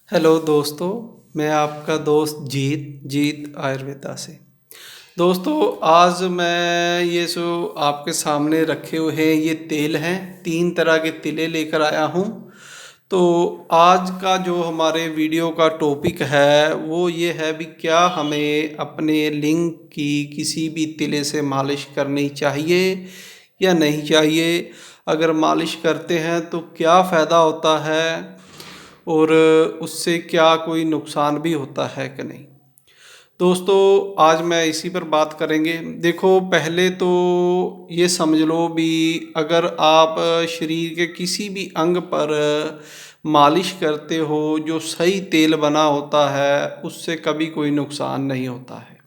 Hello दोस्तों, मैं आपका दोस्त जीत आयुर्वेदा से। दोस्तों, आज मैं ये जो आपके सामने रखे हुए हैं ये तेल हैं, 3 तरह के तिले लेकर आया हूँ। तो आज का जो हमारे वीडियो का टॉपिक है वो ये है भी क्या हमें अपने लिंग की किसी भी तिले से मालिश करनी चाहिए या नहीं चाहिए। अगर मालिश करते हैं तो क्या फ़ायदा होता है और उससे क्या कोई नुकसान भी होता है कि नहीं। दोस्तों, आज मैं इसी पर बात करेंगे। देखो, पहले तो ये समझ लो भी अगर आप शरीर के किसी भी अंग पर मालिश करते हो जो सही तेल बना होता है उससे कभी कोई नुकसान नहीं होता है।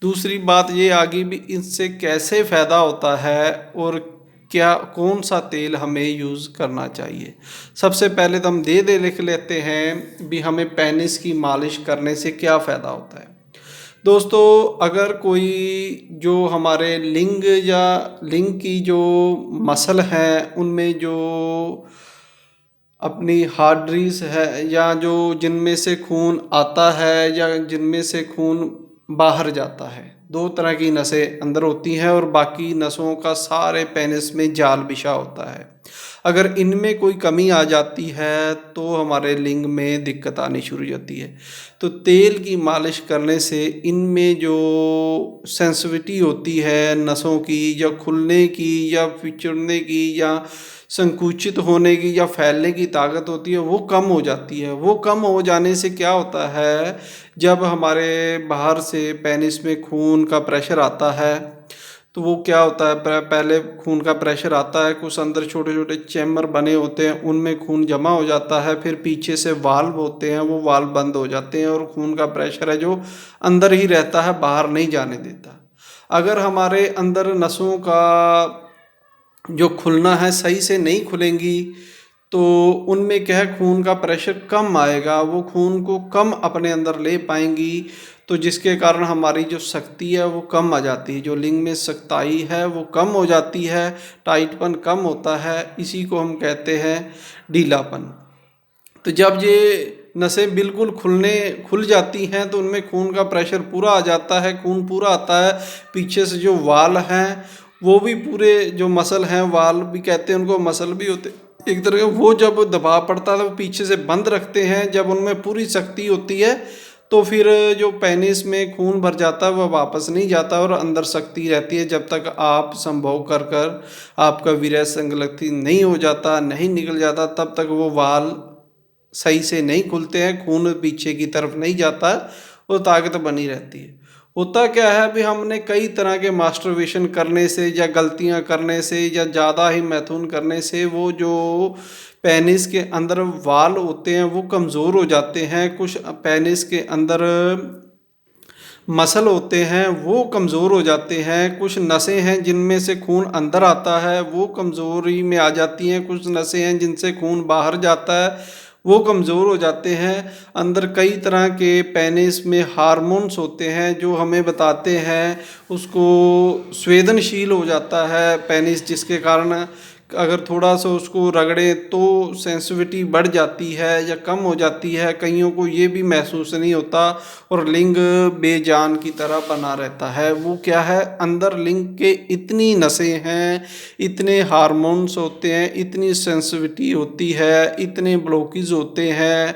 दूसरी बात ये आ गई भी इससे कैसे फ़ायदा होता है और क्या कौन सा तेल हमें यूज़ करना चाहिए। सबसे पहले तो हम दे लिख लेते हैं भी हमें पेनिस की मालिश करने से क्या फ़ायदा होता है। दोस्तों, अगर कोई जो हमारे लिंग की जो मसल हैं उनमें जो अपनी हार्टरीज है या जो जिनमें से खून आता है या जिनमें से खून बाहर जाता है, 2 तरह की नसें अंदर होती हैं और बाकी नसों का सारे पेनिस में जाल बिछा होता है। अगर इनमें कोई कमी आ जाती है तो हमारे लिंग में दिक्कत आनी शुरू हो जाती है। तो तेल की मालिश करने से इनमें जो सेंसिटिविटी होती है नसों की या खुलने की या फिचुड़ने की या संकुचित होने की या फैलने की ताकत होती है वो कम हो जाती है। वो कम हो जाने से क्या होता है, जब हमारे बाहर से पेनिस में खून का प्रेशर आता है तो वो क्या होता है, पहले खून का प्रेशर आता है, कुछ अंदर छोटे छोटे चैम्बर बने होते हैं उनमें खून जमा हो जाता है, फिर पीछे से वाल्व होते हैं वो वाल्व बंद हो जाते हैं और खून का प्रेशर है जो अंदर ही रहता है, बाहर नहीं जाने देता। अगर हमारे अंदर नसों का जो खुलना है सही से नहीं खुलेंगी तो उनमें क्या है खून का प्रेशर कम आएगा, वो खून को कम अपने अंदर ले पाएंगी। तो जिसके कारण हमारी जो शक्ति है वो कम आ जाती है, जो लिंग में शक्ति है वो कम हो जाती है, टाइटपन कम होता है, इसी को हम कहते हैं ढीलापन। तो जब ये नसें बिल्कुल खुल जाती हैं तो उनमें खून का प्रेशर पूरा आ जाता है, खून पूरा आता है। पीछे से जो वाल हैं वो भी पूरे, जो मसल हैं वाल भी कहते हैं उनको, मसल भी होते एक तरह के, वो जब दबाव पड़ता है तो पीछे से बंद रखते हैं। जब उनमें पूरी शक्ति होती है तो फिर जो पेनिस में खून भर जाता है वह वापस नहीं जाता और अंदर शक्ति रहती है। जब तक आप संभोग कर कर आपका वीर्य संगलग्न नहीं हो जाता, नहीं निकल जाता, तब तक वो वाल सही से नहीं खुलते हैं, खून पीछे की तरफ नहीं जाता है और ताकत बनी रहती है। होता क्या है अभी हमने कई तरह के मास्टरबेशन करने से या गलतियां करने से या ज़्यादा ही मैथुन करने से वो जो पेनिस के अंदर वाल होते हैं वो कमज़ोर हो जाते हैं। कुछ पेनिस के अंदर मसल होते हैं वो कमज़ोर हो जाते हैं। कुछ नसें हैं जिनमें से खून अंदर आता है वो कमज़ोरी में आ जाती हैं। कुछ नसें हैं जिनसे खून बाहर जाता है वो कमज़ोर हो जाते हैं। अंदर कई तरह के पेनिस में हार्मोन्स होते हैं जो हमें बताते हैं, उसको संवेदनशील हो जाता है पेनिस, जिसके कारण अगर थोड़ा सा उसको रगड़ें तो सेंसिटिविटी बढ़ जाती है या कम हो जाती है। कईयों को ये भी महसूस नहीं होता और लिंग बेजान की तरह बना रहता है। वो क्या है, अंदर लिंग के इतनी नसें हैं, इतने हार्मोन्स होते हैं, इतनी सेंसिटिविटी होती है, इतने ब्लॉकेज होते हैं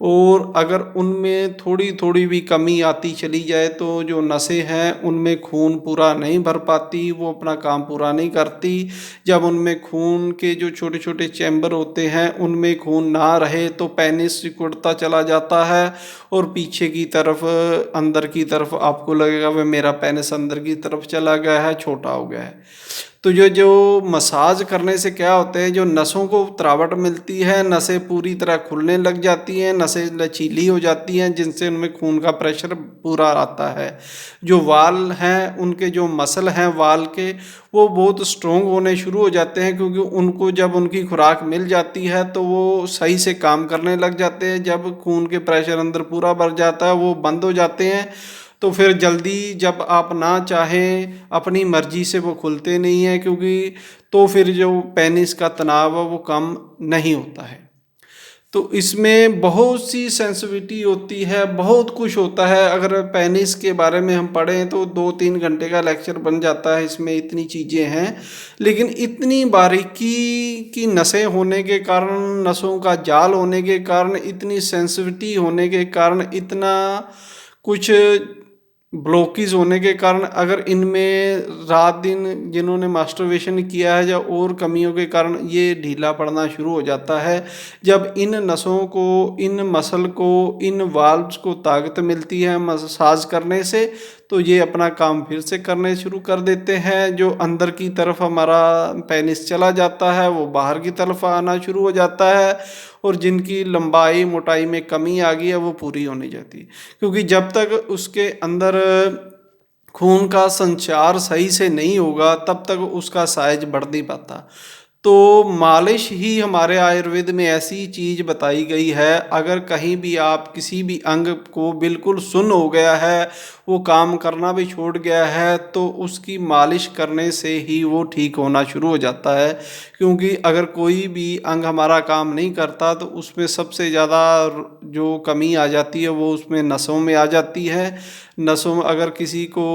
और अगर उनमें थोड़ी थोड़ी भी कमी आती चली जाए तो जो नसें हैं उनमें खून पूरा नहीं भर पाती, वो अपना काम पूरा नहीं करती। जब उनमें खून के जो छोटे छोटे चैम्बर होते हैं उनमें खून ना रहे तो पेनिस सिकुड़ता चला जाता है और पीछे की तरफ, अंदर की तरफ आपको लगेगा वह मेरा पेनिस अंदर की तरफ चला गया है, छोटा हो गया है। तो जो जो मसाज करने से क्या होता है, जो नसों को तरावट मिलती है, नसें पूरी तरह खुलने लग जाती हैं, नसें लचीली हो जाती हैं जिनसे उनमें खून का प्रेशर पूरा आता है। जो वाल हैं उनके जो मसल हैं वाल के वो बहुत स्ट्रोंग होने शुरू हो जाते हैं, क्योंकि उनको जब उनकी खुराक मिल जाती है तो वो सही से काम करने लग जाते हैं। जब खून के प्रेशर अंदर पूरा भर जाता है वो बंद हो जाते हैं तो फिर जल्दी जब आप ना चाहें अपनी मर्जी से वो खुलते नहीं हैं, क्योंकि तो फिर जो पेनिस का तनाव है वो कम नहीं होता है। तो इसमें बहुत सी सेंसिटिविटी होती है, बहुत कुछ होता है। अगर पेनिस के बारे में हम पढ़ें तो 2-3 घंटे का लेक्चर बन जाता है, इसमें इतनी चीज़ें हैं। लेकिन इतनी बारीकी की नसें होने के कारण, नसों का जाल होने के कारण, इतनी सेंसिटिविटी होने के कारण, इतना कुछ ब्लॉकेज होने के कारण, अगर इनमें रात दिन जिन्होंने मास्टरबेशन किया है या और कमियों के कारण ये ढीला पड़ना शुरू हो जाता है। जब इन नसों को, इन मसल को, इन वाल्व्स को ताकत मिलती है मसाज करने से, तो ये अपना काम फिर से करने शुरू कर देते हैं। जो अंदर की तरफ हमारा पेनिस चला जाता है वो बाहर की तरफ आना शुरू हो जाता है, और जिनकी लंबाई मोटाई में कमी आ गई है वो पूरी होने जाती है। क्योंकि जब तक उसके अंदर खून का संचार सही से नहीं होगा तब तक उसका साइज बढ़ नहीं पाता। तो मालिश ही हमारे आयुर्वेद में ऐसी चीज़ बताई गई है, अगर कहीं भी आप किसी भी अंग को बिल्कुल सुन्न हो गया है, वो काम करना भी छोड़ गया है, तो उसकी मालिश करने से ही वो ठीक होना शुरू हो जाता है। क्योंकि अगर कोई भी अंग हमारा काम नहीं करता तो उसमें सबसे ज़्यादा जो कमी आ जाती है वो उसमें नसों में आ जाती है। नसों में अगर किसी को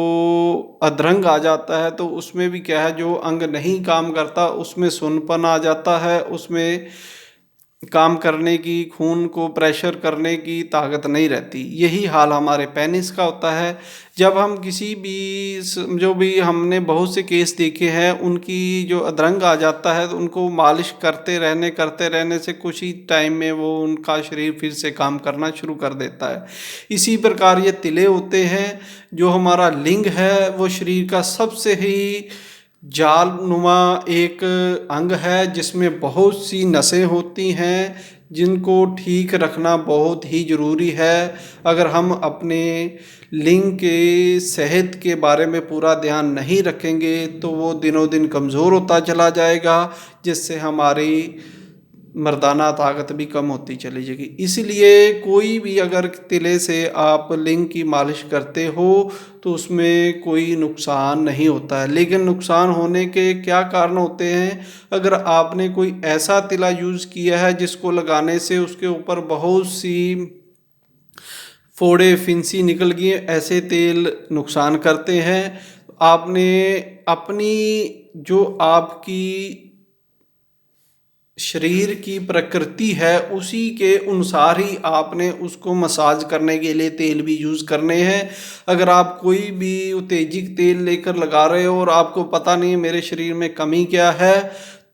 अधरंग आ जाता है तो उसमें भी क्या है, जो अंग नहीं काम करता उसमें सुन्नपन आ जाता है, उसमें काम करने की, खून को प्रेशर करने की ताकत नहीं रहती। यही हाल हमारे पेनिस का होता है। जब हम किसी भी जो भी हमने बहुत से केस देखे हैं, उनकी जो अधरंग आ जाता है तो उनको मालिश करते रहने से कुछ ही टाइम में वो उनका शरीर फिर से काम करना शुरू कर देता है। इसी प्रकार ये तिले होते हैं। जो हमारा लिंग है वो शरीर का सबसे ही जाल नुमा एक अंग है, जिसमें बहुत सी नसें होती हैं, जिनको ठीक रखना बहुत ही ज़रूरी है। अगर हम अपने लिंग के सेहत के बारे में पूरा ध्यान नहीं रखेंगे तो वो दिनों दिन कमज़ोर होता चला जाएगा, जिससे हमारी मर्दाना ताकत भी कम होती चली जाएगी। इसलिए कोई भी अगर तिले से आप लिंग की मालिश करते हो तो उसमें कोई नुकसान नहीं होता है। लेकिन नुकसान होने के क्या कारण होते हैं? अगर आपने कोई ऐसा तिला यूज़ किया है जिसको लगाने से उसके ऊपर बहुत सी फोड़े फिंसी निकल गई, ऐसे तेल नुकसान करते हैं। आपने अपनी जो आपकी शरीर की प्रकृति है उसी के अनुसार ही आपने उसको मसाज करने के लिए तेल भी यूज़ करने हैं। अगर आप कोई भी उत्तेजित तेल लेकर लगा रहे हो और आपको पता नहीं है मेरे शरीर में कमी क्या है,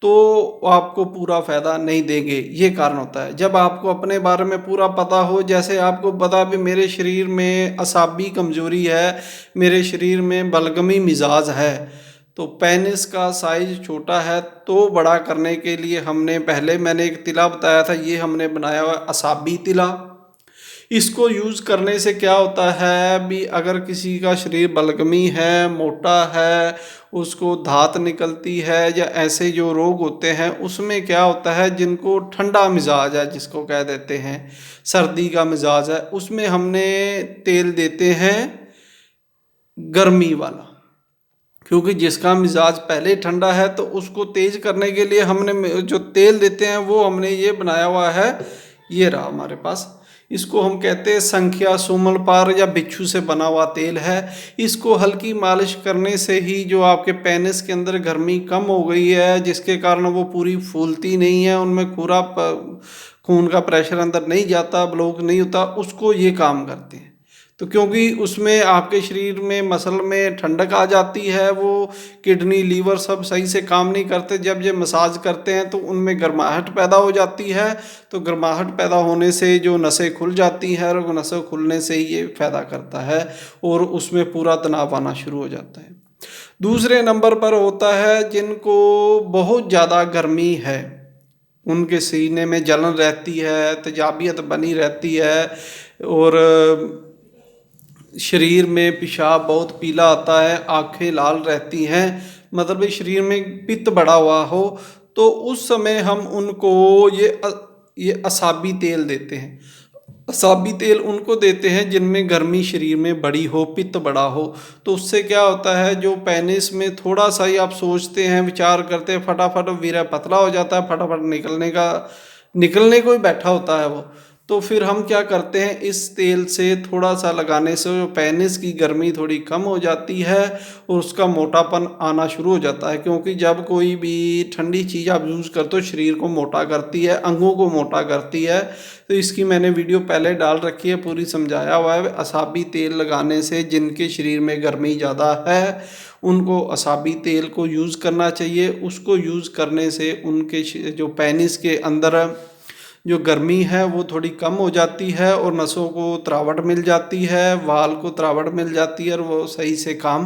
तो आपको पूरा फ़ायदा नहीं देंगे। ये कारण होता है। जब आपको अपने बारे में पूरा पता हो, जैसे आपको पता भी मेरे शरीर में असाबी कमज़ोरी है, मेरे शरीर में बलगमी मिजाज है, तो पेनिस का साइज छोटा है, तो बड़ा करने के लिए मैंने एक तिला बताया था, ये हमने बनाया हुआ असाबी तिला। इसको यूज़ करने से क्या होता है भी, अगर किसी का शरीर बलगमी है, मोटा है, उसको धात निकलती है या ऐसे जो रोग होते हैं, उसमें क्या होता है, जिनको ठंडा मिजाज है, जिसको कह देते हैं सर्दी का मिजाज है, उसमें हमने तेल देते हैं गर्मी वाला। क्योंकि जिसका मिजाज पहले ठंडा है तो उसको तेज करने के लिए हमने जो तेल देते हैं वो हमने ये बनाया हुआ है। ये रहा हमारे पास। इसको हम कहते हैं संख्या सुमल पार या बिच्छू से बना हुआ तेल है। इसको हल्की मालिश करने से ही जो आपके पेनिस के अंदर गर्मी कम हो गई है, जिसके कारण वो पूरी फूलती नहीं है, उनमें खून का प्रेशर अंदर नहीं जाता, ब्लॉक नहीं होता, उसको ये काम करते हैं। तो क्योंकि उसमें आपके शरीर में मसल में ठंडक आ जाती है, वो किडनी लीवर सब सही से काम नहीं करते, जब ये मसाज करते हैं तो उनमें गर्माहट पैदा हो जाती है। तो गर्माहट पैदा होने से जो नसें खुल जाती हैं, और नसें खुलने से ही ये फ़ायदा करता है और उसमें पूरा तनाव आना शुरू हो जाता है। दूसरे नंबर पर होता है जिनको बहुत ज़्यादा गर्मी है, उनके सीने में जलन रहती है, तेजाबियत बनी रहती है, और शरीर में पेशाब बहुत पीला आता है, आंखें लाल रहती हैं, मतलब शरीर में पित्त बढ़ा हुआ हो, तो उस समय हम उनको ये असाबी तेल देते हैं। असाबी तेल उनको देते हैं जिनमें गर्मी शरीर में बड़ी हो, पित्त बड़ा हो। तो उससे क्या होता है, जो पेनिस में थोड़ा सा ही आप सोचते हैं, विचार करते हैं, फटाफट वीर्य पतला हो जाता है, फटाफट निकलने का निकलने को ही बैठा होता है वो। तो फिर हम क्या करते हैं, इस तेल से थोड़ा सा लगाने से जो पेनिस की गर्मी थोड़ी कम हो जाती है और उसका मोटापन आना शुरू हो जाता है। क्योंकि जब कोई भी ठंडी चीज़ आप यूज़ करते हो शरीर को मोटा करती है, अंगों को मोटा करती है। तो इसकी मैंने वीडियो पहले डाल रखी है, पूरी समझाया हुआ है। असाबी तेल लगाने से जिनके शरीर में गर्मी ज़्यादा है उनको असाबी तेल को यूज़ करना चाहिए। उसको यूज़ करने से उनके जो पेनिस के अंदर जो गर्मी है वो थोड़ी कम हो जाती है और नसों को तरावट मिल जाती है, वाल को तरावट मिल जाती है और वो सही से काम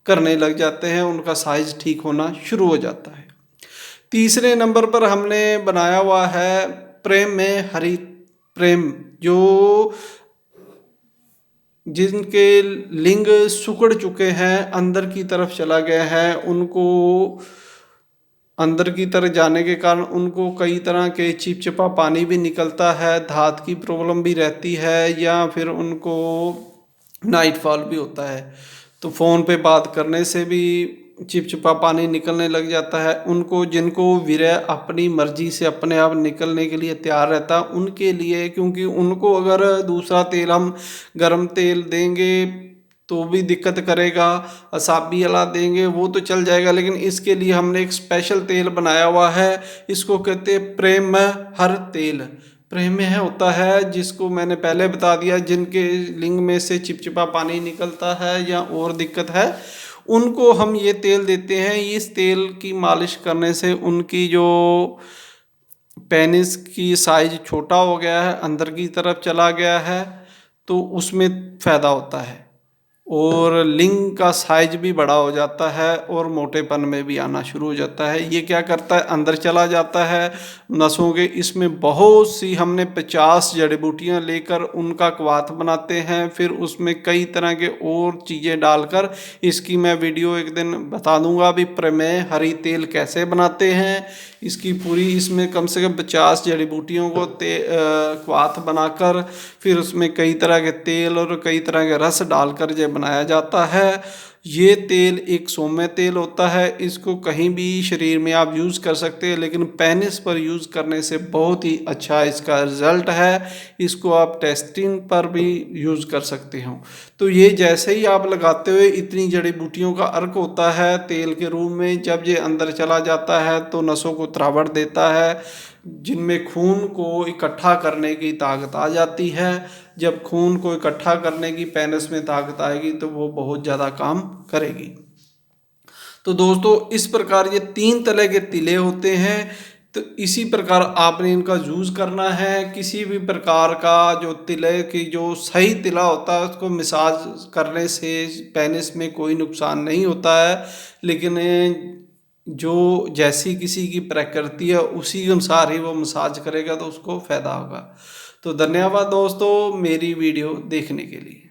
करने लग जाते हैं, उनका साइज ठीक होना शुरू हो जाता है। तीसरे नंबर पर हमने बनाया हुआ है प्रेम में हरि प्रेम। जो जिनके लिंग सिकुड़ चुके हैं, अंदर की तरफ चला गया है, उनको अंदर की तरफ जाने के कारण उनको कई तरह के चिपचिपा पानी भी निकलता है, धात की प्रॉब्लम भी रहती है, या फिर उनको नाइट फॉल भी होता है। तो फ़ोन पे बात करने से भी चिपचिपा पानी निकलने लग जाता है। उनको जिनको वीर्य अपनी मर्जी से अपने आप निकलने के लिए तैयार रहता उनके लिए, क्योंकि उनको अगर दूसरा तेल हम गर्म तेल देंगे तो भी दिक्कत करेगा, असाबी वाला देंगे वो तो चल जाएगा, लेकिन इसके लिए हमने एक स्पेशल तेल बनाया हुआ है। इसको कहते हैं प्रेम हर तेल। प्रेम है होता है, जिसको मैंने पहले बता दिया, जिनके लिंग में से चिपचिपा पानी निकलता है या और दिक्कत है उनको हम ये तेल देते हैं। इस तेल की मालिश करने से उनकी जो पेनिस की साइज छोटा हो गया है, अंदर की तरफ चला गया है, तो उसमें फ़ायदा होता है और लिंग का साइज भी बड़ा हो जाता है और मोटेपन में भी आना शुरू हो जाता है। ये क्या करता है, अंदर चला जाता है नसों के। इसमें बहुत सी हमने 50 जड़ी बूटियाँ लेकर उनका क्वाथ बनाते हैं, फिर उसमें कई तरह के और चीज़ें डालकर, इसकी मैं वीडियो एक दिन बता दूंगा भी प्रमेय हरी तेल कैसे बनाते हैं। इसकी पूरी इसमें कम से कम 50 जड़ी बूटियों को क्वाथ बनाकर फिर उसमें कई तरह के तेल और कई तरह के रस डालकर जब बनाया जाता है। ये तेल एक सौम्य तेल होता है, इसको कहीं भी शरीर में आप यूज़ कर सकते हैं, लेकिन पेनिस पर यूज़ करने से बहुत ही अच्छा इसका रिज़ल्ट है। इसको आप टेस्टिंग पर भी यूज़ कर सकते हो। तो ये जैसे ही आप लगाते हुए इतनी जड़ी बूटियों का अर्क होता है तेल के रूप में, जब ये अंदर चला जाता है तो नसों को तरावट देता है, जिनमें खून को इकट्ठा करने की ताकत आ जाती है। जब खून को इकट्ठा करने की पेनिस में ताकत आएगी तो वो बहुत ज़्यादा काम करेगी। तो दोस्तों इस प्रकार ये 3 तरह के तिले होते हैं। तो इसी प्रकार आपने इनका यूज़ करना है। किसी भी प्रकार का जो तिले की जो सही तिला होता है उसको मसाज करने से पेनिस में कोई नुकसान नहीं होता है, लेकिन जो जैसी किसी की प्रकृति है उसी के अनुसार ही वो मसाज करेगा तो उसको फ़ायदा होगा। तो धन्यवाद दोस्तों मेरी वीडियो देखने के लिए।